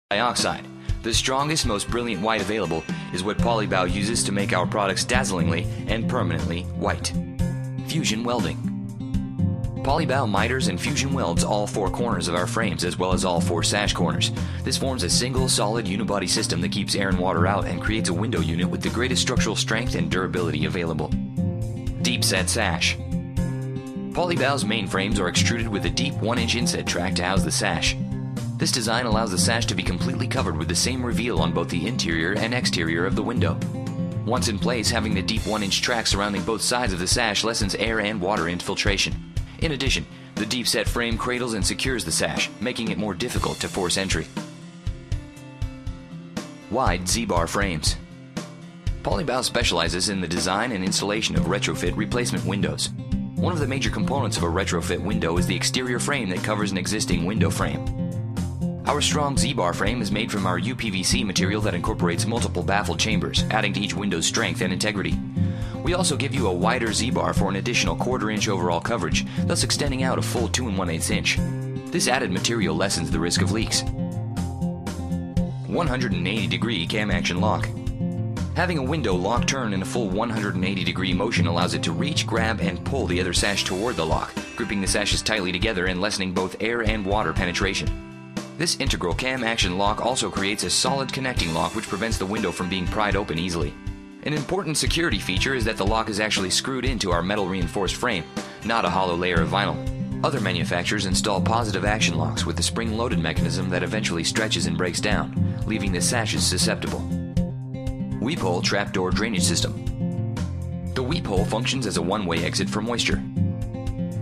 dioxide. The strongest, most brilliant white available is what Polybao uses to make our products dazzlingly and permanently white. Fusion welding. Polybao miters and fusion welds all 4 corners of our frames as well as all 4 sash corners. This forms a single solid unibody system that keeps air and water out and creates a window unit with the greatest structural strength and durability available. Deep set sash. Polybao's main frames are extruded with a deep 1-inch inset track to house the sash. This design allows the sash to be completely covered with the same reveal on both the interior and exterior of the window. Once in place, having the deep 1-inch track surrounding both sides of the sash lessens air and water infiltration. In addition, the deep-set frame cradles and secures the sash, making it more difficult to force entry. Wide Z-bar frames. Polybao specializes in the design and installation of retrofit replacement windows. One of the major components of a retrofit window is the exterior frame that covers an existing window frame. Our strong Z-bar frame is made from our UPVC material that incorporates multiple baffled chambers, adding to each window's strength and integrity. We also give you a wider Z-bar for an additional 1/4 inch overall coverage, thus extending out a full 2 1/8 inch. This added material lessens the risk of leaks. 180-degree cam action lock. Having a window lock turn in a full 180-degree motion allows it to reach, grab, and pull the other sash toward the lock, gripping the sashes tightly together and lessening both air and water penetration. This integral cam action lock also creates a solid connecting lock which prevents the window from being pried open easily. An important security feature is that the lock is actually screwed into our metal reinforced frame, not a hollow layer of vinyl. Other manufacturers install positive action locks with a spring-loaded mechanism that eventually stretches and breaks down, leaving the sashes susceptible. Weep hole trapdoor drainage system. The weep hole functions as a one-way exit for moisture.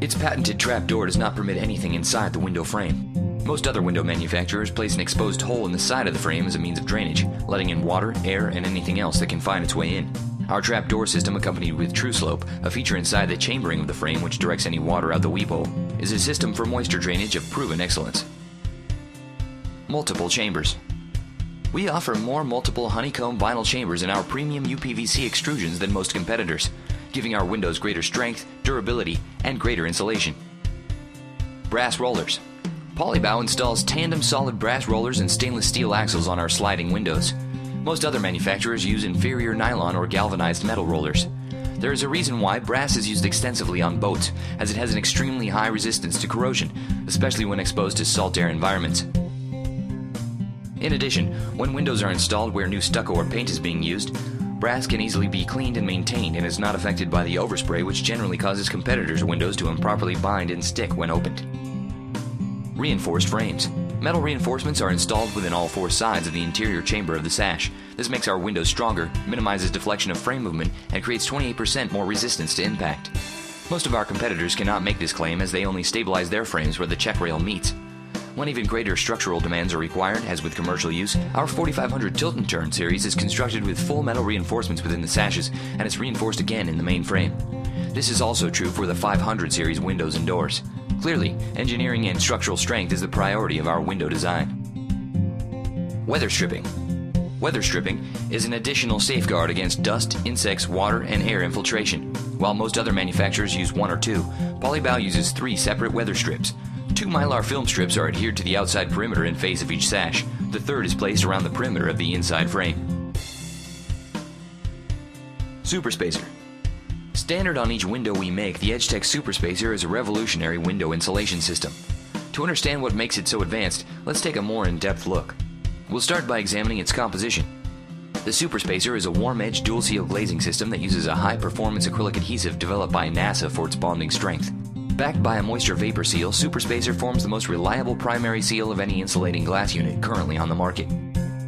Its patented trapdoor does not permit anything inside the window frame. Most other window manufacturers place an exposed hole in the side of the frame as a means of drainage, letting in water, air, and anything else that can find its way in. Our trapdoor system, accompanied with True Slope, a feature inside the chambering of the frame which directs any water out the weep hole, is a system for moisture drainage of proven excellence. Multiple chambers. We offer more multiple honeycomb vinyl chambers in our premium UPVC extrusions than most competitors, giving our windows greater strength, durability, and greater insulation. Brass rollers. Polybao installs tandem solid brass rollers and stainless steel axles on our sliding windows. Most other manufacturers use inferior nylon or galvanized metal rollers. There is a reason why brass is used extensively on boats, as it has an extremely high resistance to corrosion, especially when exposed to salt air environments. In addition, when windows are installed where new stucco or paint is being used, brass can easily be cleaned and maintained and is not affected by the overspray which generally causes competitors' windows to improperly bind and stick when opened. Reinforced frames. Metal reinforcements are installed within all 4 sides of the interior chamber of the sash. This makes our windows stronger, minimizes deflection of frame movement, and creates 28% more resistance to impact. Most of our competitors cannot make this claim as they only stabilize their frames where the check rail meets. When even greater structural demands are required, as with commercial use, our 4500 Tilt and Turn series is constructed with full metal reinforcements within the sashes, and it's reinforced again in the main frame. This is also true for the 500 series windows and doors. Clearly, engineering and structural strength is the priority of our window design. Weather stripping. Weather stripping is an additional safeguard against dust, insects, water, and air infiltration. While most other manufacturers use 1 or 2, Polybao uses 3 separate weather strips. 2 mylar film strips are adhered to the outside perimeter and face of each sash. The third is placed around the perimeter of the inside frame. Super Spacer. Standard on each window we make, the EdgeTech Super Spacer is a revolutionary window insulation system. To understand what makes it so advanced, let's take a more in-depth look. We'll start by examining its composition. The Super Spacer is a warm-edge dual-seal glazing system that uses a high-performance acrylic adhesive developed by NASA for its bonding strength. Backed by a moisture vapor seal, Super Spacer forms the most reliable primary seal of any insulating glass unit currently on the market.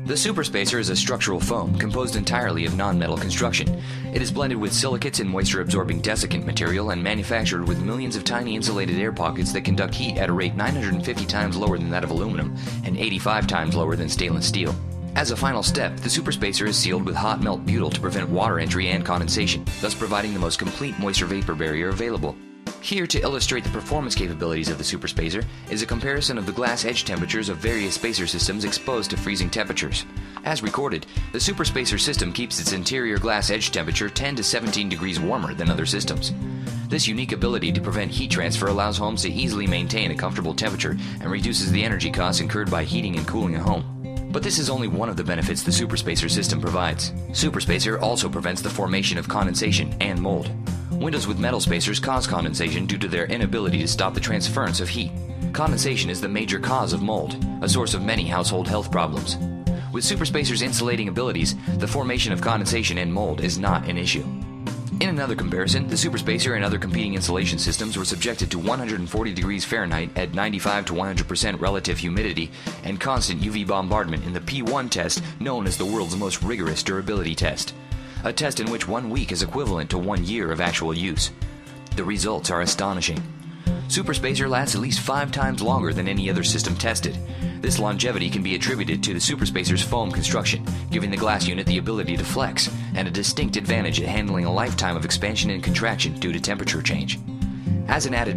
The Super Spacer is a structural foam composed entirely of non-metal construction. It is blended with silicates and moisture-absorbing desiccant material and manufactured with millions of tiny insulated air pockets that conduct heat at a rate 950 times lower than that of aluminum and 85 times lower than stainless steel. As a final step, the Super Spacer is sealed with hot melt butyl to prevent water entry and condensation, thus providing the most complete moisture vapor barrier available. Here, to illustrate the performance capabilities of the Super Spacer, is a comparison of the glass edge temperatures of various spacer systems exposed to freezing temperatures. As recorded, the Super Spacer system keeps its interior glass edge temperature 10 to 17 degrees warmer than other systems. This unique ability to prevent heat transfer allows homes to easily maintain a comfortable temperature and reduces the energy costs incurred by heating and cooling a home. But this is only one of the benefits the Superspacer system provides. Superspacer also prevents the formation of condensation and mold. Windows with metal spacers cause condensation due to their inability to stop the transference of heat. Condensation is the major cause of mold, a source of many household health problems. With Superspacer's insulating abilities, the formation of condensation and mold is not an issue. In another comparison, the Superspacer and other competing insulation systems were subjected to 140 degrees Fahrenheit at 95 to 100% relative humidity and constant UV bombardment in the P1 test, known as the world's most rigorous durability test. A test in which 1 week is equivalent to 1 year of actual use. The results are astonishing. Superspacer lasts at least 5 times longer than any other system tested. This longevity can be attributed to the Superspacer's foam construction, giving the glass unit the ability to flex, and a distinct advantage at handling a lifetime of expansion and contraction due to temperature change. As an added